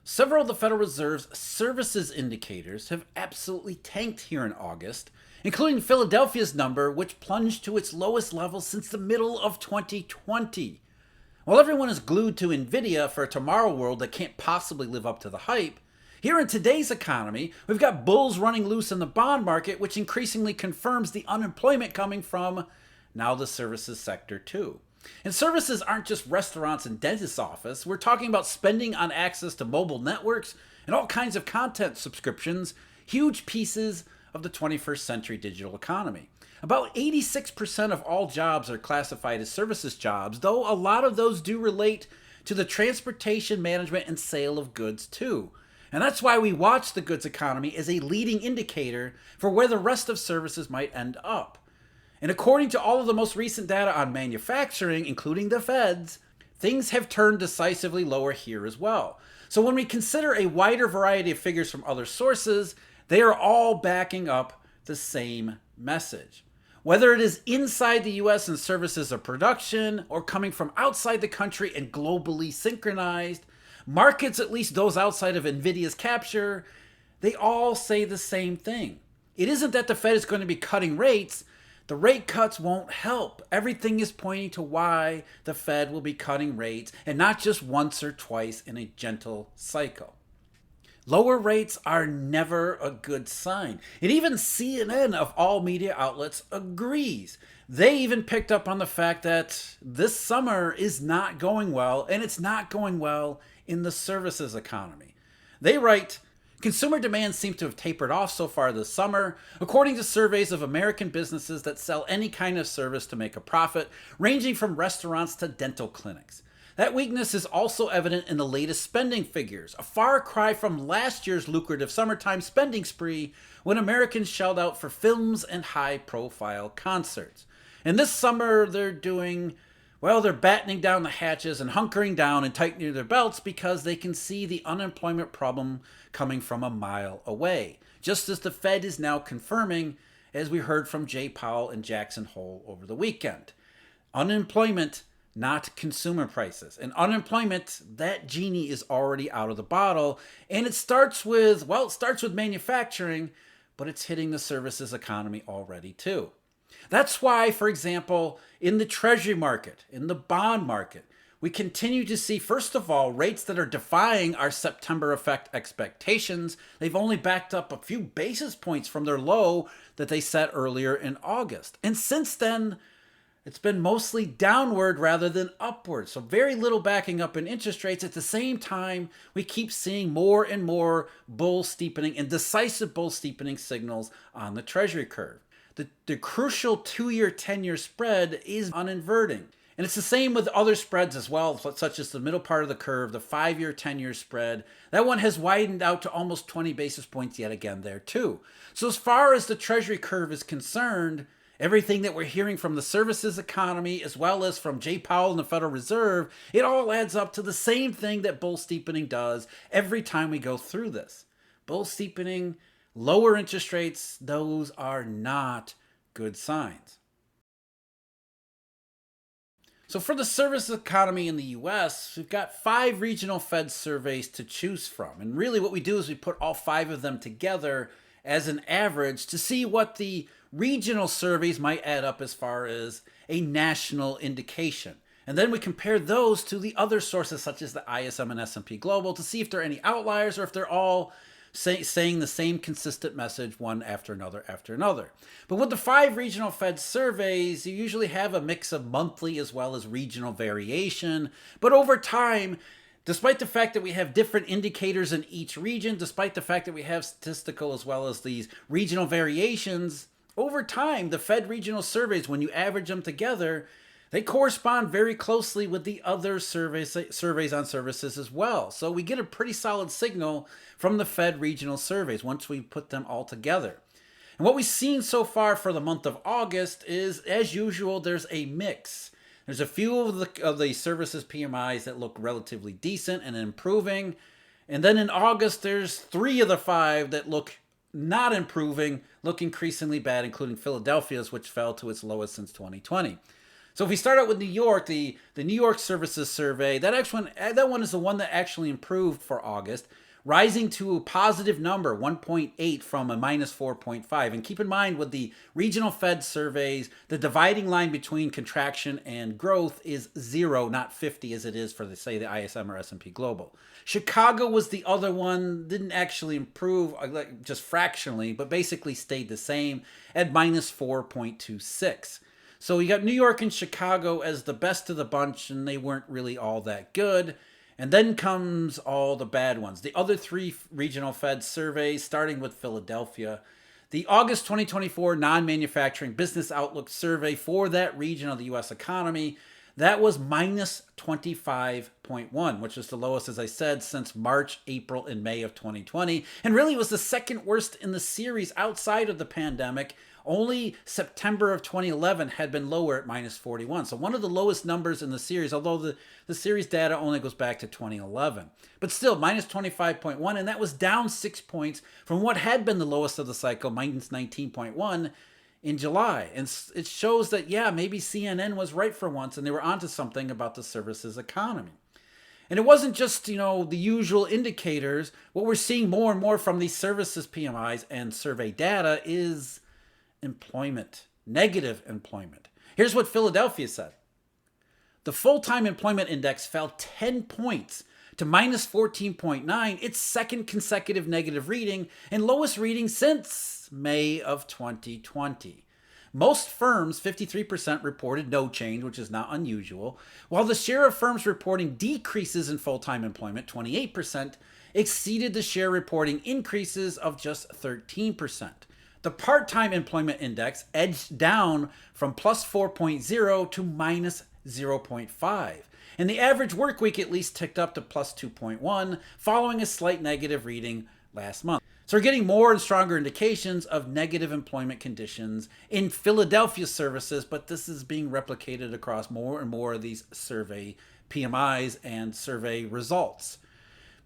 Several of the Federal Reserve's services indicators have absolutely tanked here in August, including Philadelphia's number, which plunged to its lowest level since the middle of 2020. While everyone is glued to Nvidia for a tomorrow world that can't possibly live up to the hype, here in today's economy, we've got bulls running loose in the bond market, which increasingly confirms the unemployment coming from now the services sector too. And services aren't just restaurants and dentist's office. We're talking about spending on access to mobile networks and all kinds of content subscriptions, huge pieces of the 21st century digital economy. About 86% of all jobs are classified as services jobs, though a lot of those do relate to the transportation, management, and sale of goods too. And that's why we watch the goods economy as a leading indicator for where the rest of services might end up. And according to all of the most recent data on manufacturing, including the Fed's, things have turned decisively lower here as well. So when we consider a wider variety of figures from other sources, they are all backing up the same message. Whether it is inside the US in services of production or coming from outside the country and globally synchronized, markets, at least those outside of Nvidia's capture, they all say the same thing. It isn't that the Fed is going to be cutting rates. The rate cuts won't help. Everything is pointing to why the Fed will be cutting rates, and not just once or twice in a gentle cycle. Lower rates are never a good sign. And even CNN, of all media outlets, agrees. They even picked up on the fact that this summer is not going well, and it's not going well in the services economy. They write, consumer demand seems to have tapered off so far this summer, according to surveys of American businesses that sell any kind of service to make a profit, ranging from restaurants to dental clinics. That weakness is also evident in the latest spending figures, a far cry from last year's lucrative summertime spending spree when Americans shelled out for films and high-profile concerts. And this summer they're battening down the hatches and hunkering down and tightening their belts because they can see the unemployment problem coming from a mile away, just as the Fed is now confirming, as we heard from Jay Powell and Jackson Hole over the weekend. Unemployment, not consumer prices. And unemployment, that genie is already out of the bottle. And it starts with manufacturing, but it's hitting the services economy already too. That's why, for example, in the Treasury market, in the bond market, we continue to see, first of all, rates that are defying our September effect expectations. They've only backed up a few basis points from their low that they set earlier in August. And since then, it's been mostly downward rather than upward. So very little backing up in interest rates. At the same time, we keep seeing more and more bull steepening and decisive bull steepening signals on the Treasury curve. The crucial 2-year, 10-year spread is uninverting. And it's the same with other spreads as well, such as the middle part of the curve, the 5-year, 10-year spread. That one has widened out to almost 20 basis points yet again there too. So as far as the Treasury curve is concerned, everything that we're hearing from the services economy, as well as from Jay Powell and the Federal Reserve, it all adds up to the same thing that bull steepening does every time we go through this. Bull steepening, lower interest rates, those are not good signs. So for the services economy in the US, we've got 5 regional Fed surveys to choose from. And really what we do is we put all 5 of them together as an average to see what the regional surveys might add up as far as a national indication. And then we compare those to the other sources such as the ISM and S&P Global to see if there are any outliers or if they're all saying the same consistent message one after another after another. But with the 5 regional Fed surveys, you usually have a mix of monthly as well as regional variation. But over time, despite the fact that we have different indicators in each region, despite the fact that we have statistical as well as these regional variations, over time, the Fed regional surveys, when you average them together, they correspond very closely with the other surveys on services as well. So we get a pretty solid signal from the Fed regional surveys once we put them all together. And what we've seen so far for the month of August is, as usual, there's a mix. There's a few of the services PMIs that look relatively decent and improving. And then in August, there's 3 of the 5 that look not improving, look increasingly bad, including Philadelphia's, which fell to its lowest since 2020. So if we start out with New York, the New York Services Survey, that one is the one that actually improved for August, rising to a positive number, 1.8 from a minus 4.5. And keep in mind with the regional Fed surveys, the dividing line between contraction and growth is 0, not 50 as it is for, say, the ISM or S&P Global. Chicago was the other one, didn't actually improve, just fractionally, but basically stayed the same at minus 4.26. So you got New York and Chicago as the best of the bunch, and they weren't really all that good. And then comes all the bad ones. The other three regional Fed surveys, starting with Philadelphia. The August 2024 Non-Manufacturing Business Outlook Survey for that region of the U.S. economy, that was minus 25.1, which is the lowest, as I said, since March, April, and May of 2020. And really was the second worst in the series outside of the pandemic. Only September of 2011 had been lower at minus 41. So one of the lowest numbers in the series, although the series data only goes back to 2011. But still, minus 25.1, and that was down 6 points from what had been the lowest of the cycle, minus 19.1 in July. And it shows that, yeah, maybe CNN was right for once, and they were onto something about the services economy. And it wasn't just, the usual indicators. What we're seeing more and more from these services PMIs and survey data is employment, negative employment. Here's what Philadelphia said. The full-time employment index fell 10 points to minus 14.9, its second consecutive negative reading and lowest reading since May of 2020. Most firms, 53%, reported no change, which is not unusual, while the share of firms reporting decreases in full-time employment, 28%, exceeded the share reporting increases of just 13%. The part-time employment index edged down from plus 4.0 to minus 0.5. And the average work week at least ticked up to plus 2.1, following a slight negative reading last month. So we're getting more and stronger indications of negative employment conditions in Philadelphia services, but this is being replicated across more and more of these survey PMIs and survey results.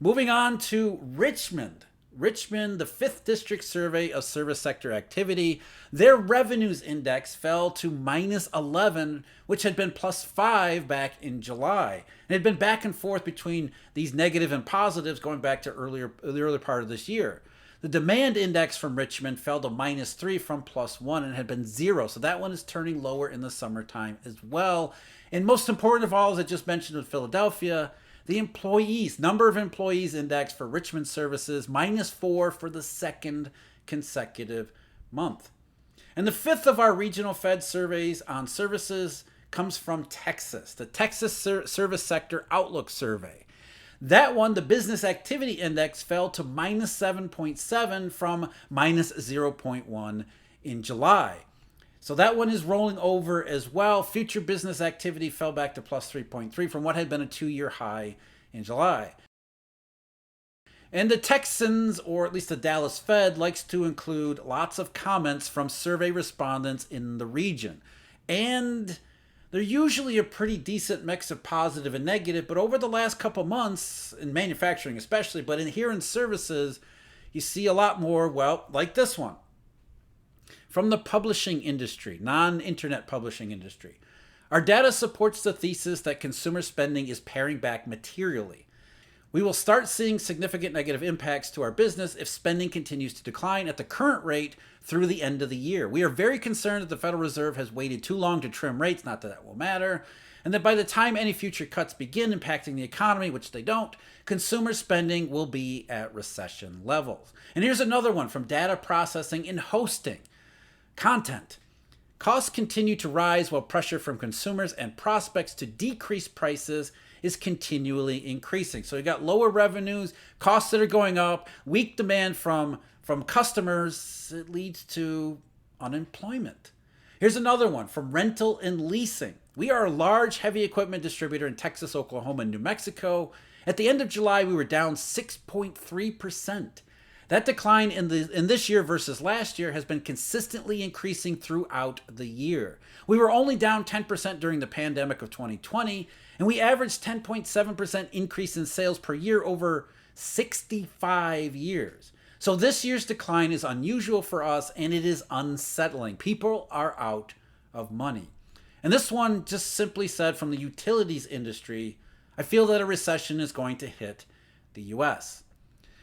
Moving on to Richmond. Richmond, the 5th District Survey of Service Sector Activity, their revenues index fell to minus 11, which had been plus 5 back in July. And it had been back and forth between these negative and positives going back to the earlier part of this year. The demand index from Richmond fell to minus 3 from plus 1 and had been 0. So that one is turning lower in the summertime as well. And most important of all, as I just mentioned with Philadelphia, the number of employees index for Richmond services, minus 4 for the second consecutive month. And the 5th of our regional Fed surveys on services comes from Texas, the Texas Service Sector Outlook Survey. That one, the business activity index fell to minus 7.7 from minus 0.1 in July. So that one is rolling over as well. Future business activity fell back to plus 3.3 from what had been a 2-year high in July. And the Texans, or at least the Dallas Fed, likes to include lots of comments from survey respondents in the region. And they're usually a pretty decent mix of positive and negative, but over the last couple months, in manufacturing especially, but here in services, you see a lot more, like this one. From the publishing industry, non-internet publishing industry. Our data supports the thesis that consumer spending is paring back materially. We will start seeing significant negative impacts to our business if spending continues to decline at the current rate through the end of the year. We are very concerned that the Federal Reserve has waited too long to trim rates, not that will matter, and that by the time any future cuts begin impacting the economy, which they don't, consumer spending will be at recession levels. And here's another one from data processing and hosting. Content. Costs continue to rise while pressure from consumers and prospects to decrease prices is continually increasing. So you got lower revenues, costs that are going up, weak demand from customers. It leads to unemployment. Here's another one from rental and leasing. We are a large heavy equipment distributor in Texas, Oklahoma, and New Mexico. At the end of July, we were down 6.3%. That decline in this year versus last year has been consistently increasing throughout the year. We were only down 10% during the pandemic of 2020, and we averaged 10.7% increase in sales per year over 65 years. So this year's decline is unusual for us, and it is unsettling. People are out of money. And this one just simply said from the utilities industry, I feel that a recession is going to hit the US.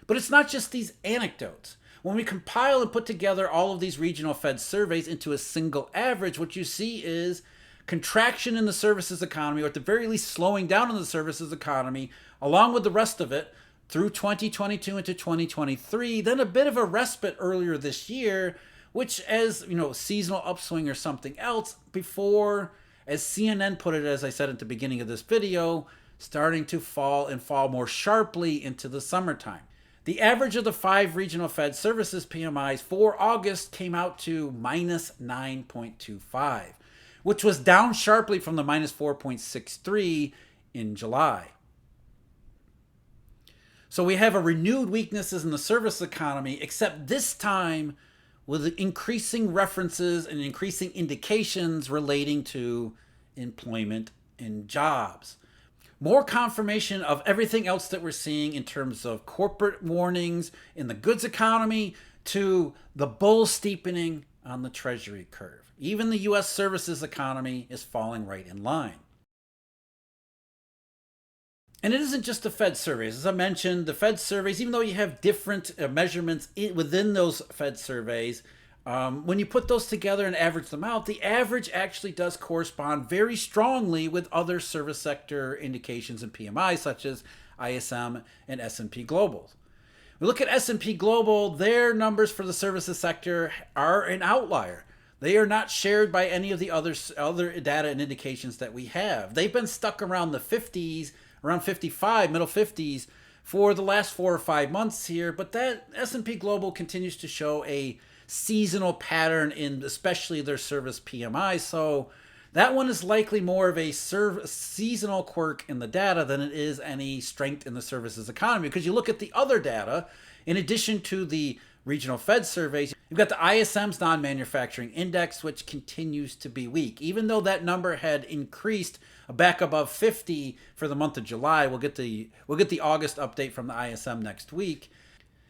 But it's not just these anecdotes. When we compile and put together all of these regional Fed surveys into a single average, what you see is contraction in the services economy, or at the very least slowing down in the services economy, along with the rest of it, through 2022 into 2023, then a bit of a respite earlier this year, which as, seasonal upswing or something else, before, as CNN put it, as I said at the beginning of this video, starting to fall and fall more sharply into the summertime. The average of the 5 regional Fed services PMIs for August came out to minus 9.25, which was down sharply from the minus 4.63 in July. So we have a renewed weaknesses in the service economy, except this time with increasing references and increasing indications relating to employment and jobs. More confirmation of everything else that we're seeing in terms of corporate warnings in the goods economy to the bull steepening on the Treasury curve. Even the US services economy is falling right in line. And it isn't just the Fed surveys. As I mentioned, the Fed surveys, even though you have different measurements within those Fed surveys, when you put those together and average them out, the average actually does correspond very strongly with other service sector indications and PMI, such as ISM and S&P Global. We look at S&P Global, their numbers for the services sector are an outlier. They are not shared by any of the other data and indications that we have. They've been stuck around the 50s, around 55, middle 50s, for the last 4 or 5 months here, but that S&P Global continues to show a seasonal pattern in especially their service PMI. So that one is likely more of a seasonal quirk in the data than it is any strength in the services economy. Because you look at the other data, in addition to the regional Fed surveys, you've got the ISM's non-manufacturing index, which continues to be weak. Even though that number had increased back above 50 for the month of July, we'll get the August update from the ISM next week.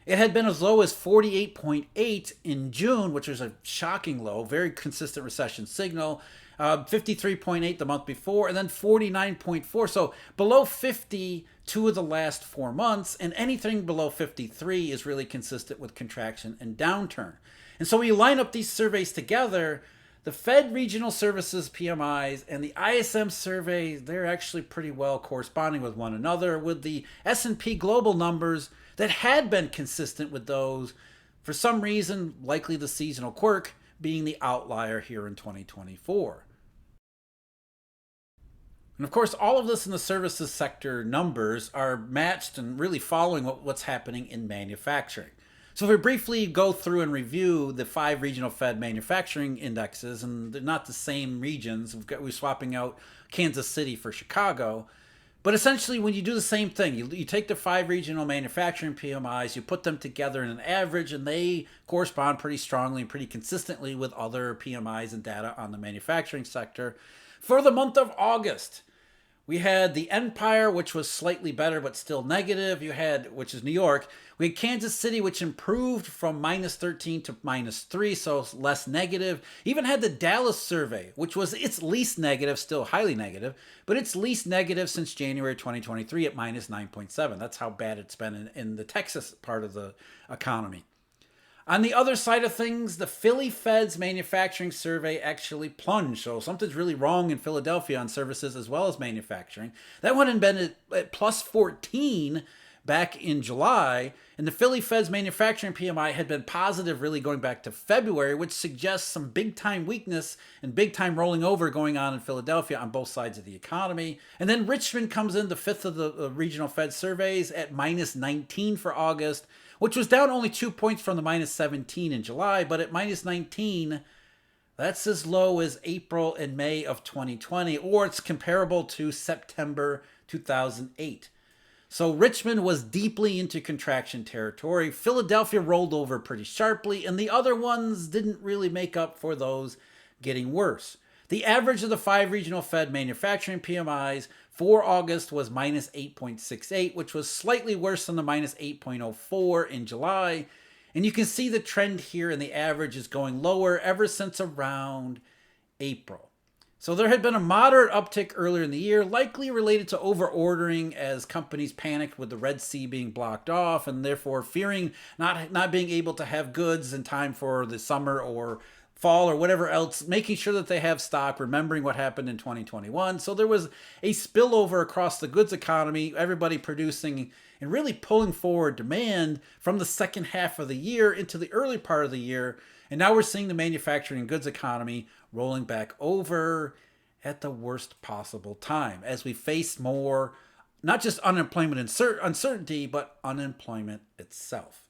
It had been as low as 48.8 in June, which was a shocking low, very consistent recession signal. 53.8 the month before, and then 49.4. So below 50 2 of the last 4 months, and anything below 53 is really consistent with contraction and downturn. And so when you line up these surveys together, the Fed regional services PMIs and the ISM survey, they're actually pretty well corresponding with one another, with the S&P Global numbers that had been consistent with those, for some reason, likely the seasonal quirk, being the outlier here in 2024. And of course, all of this in the services sector numbers are matched and really following what's happening in manufacturing. So if we briefly go through and review the 5 regional Fed manufacturing indexes, and they're not the same regions, we're swapping out Kansas City for Chicago. But essentially, when you do the same thing, you take the 5 regional manufacturing PMIs, you put them together in an average, and they correspond pretty strongly and pretty consistently with other PMIs and data on the manufacturing sector. For the month of August, we had the Empire, which was slightly better but still negative. Which is New York. We had Kansas City, which improved from minus 13 to minus 3, so less negative. Even had the Dallas survey, which was its least negative, still highly negative, but its least negative since January 2023 at minus 9.7. That's how bad it's been in the Texas part of the economy. On the other side of things, the Philly Fed's manufacturing survey actually plunged. So something's really wrong in Philadelphia on services as well as manufacturing. That one had been at plus 14 back in July. And the Philly Fed's manufacturing PMI had been positive really going back to February, which suggests some big time weakness and big time rolling over going on in Philadelphia on both sides of the economy. And then Richmond comes in the 5th of the regional Fed surveys at minus 19 for August, which was down only 2 points from the minus 17 in July, but at minus 19, that's as low as April and May of 2020, or it's comparable to September 2008. So Richmond was deeply into contraction territory. Philadelphia rolled over pretty sharply, and the other ones didn't really make up for those getting worse. The average of the 5 regional Fed manufacturing PMIs for August was minus 8.68, which was slightly worse than the minus 8.04 in July. And you can see the trend here, and the average is going lower ever since around April. So there had been a moderate uptick earlier in the year, likely related to over-ordering as companies panicked with the Red Sea being blocked off and therefore fearing not being able to have goods in time for the summer or fall or whatever else, making sure that they have stock, remembering what happened in 2021. So there was a spillover across the goods economy, everybody producing and really pulling forward demand from the second half of the year into the early part of the year. And now we're seeing the manufacturing and goods economy rolling back over at the worst possible time as we face more, not just unemployment uncertainty, but unemployment itself.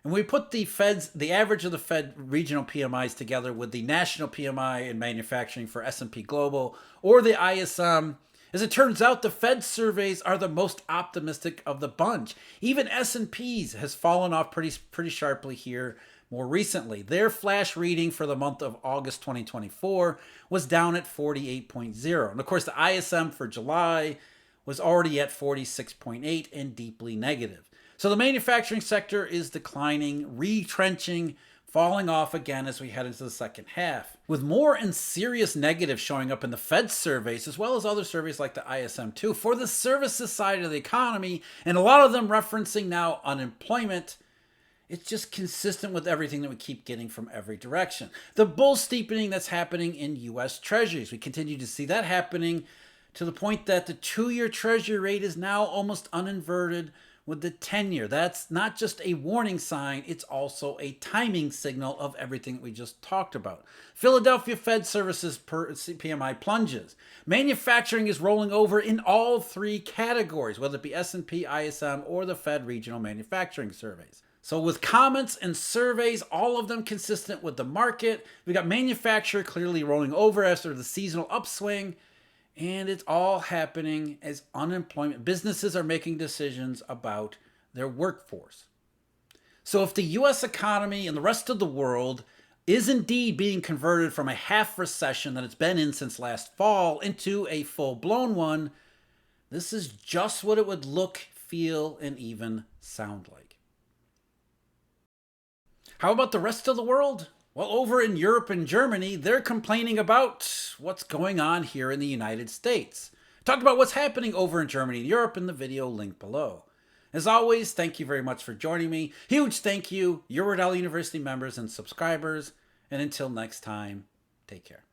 And we put the average of the Fed regional PMIs together with the national PMI in manufacturing for S&P Global or the ISM. As it turns out, the Fed surveys are the most optimistic of the bunch. Even S&P's has fallen off pretty sharply here more recently. Their flash reading for the month of August 2024 was down at 48.0. And of course, the ISM for July was already at 46.8 and deeply negative. So the manufacturing sector is declining, retrenching, falling off again as we head into the second half, with more and serious negatives showing up in the Fed surveys, as well as other surveys like the ISM too, for the services side of the economy, and a lot of them referencing now unemployment. It's just consistent with everything that we keep getting from every direction. The bull steepening that's happening in U.S. Treasuries, we continue to see that happening to the point that the 2-year Treasury rate is now almost uninverted with the 10-year. That's not just a warning sign, it's also a timing signal of everything we just talked about. Philadelphia Fed Services PMI plunges. Manufacturing is rolling over in all three categories, whether it be S&P, ISM, or the Fed regional manufacturing surveys. So with comments and surveys, all of them consistent with the market, we got manufacturer clearly rolling over after the seasonal upswing. And it's all happening as unemployment. Businesses are making decisions about their workforce. So if the U.S. economy and the rest of the world is indeed being converted from a half recession that it's been in since last fall into a full-blown one, this is just what it would look, feel, and even sound like. How about the rest of the world? Well, over in Europe and Germany, they're complaining about what's going on here in the United States. Talked about what's happening over in Germany and Europe in the video link below. As always, thank you very much for joining me. Huge thank you, Eurodollar University members and subscribers. And until next time, take care.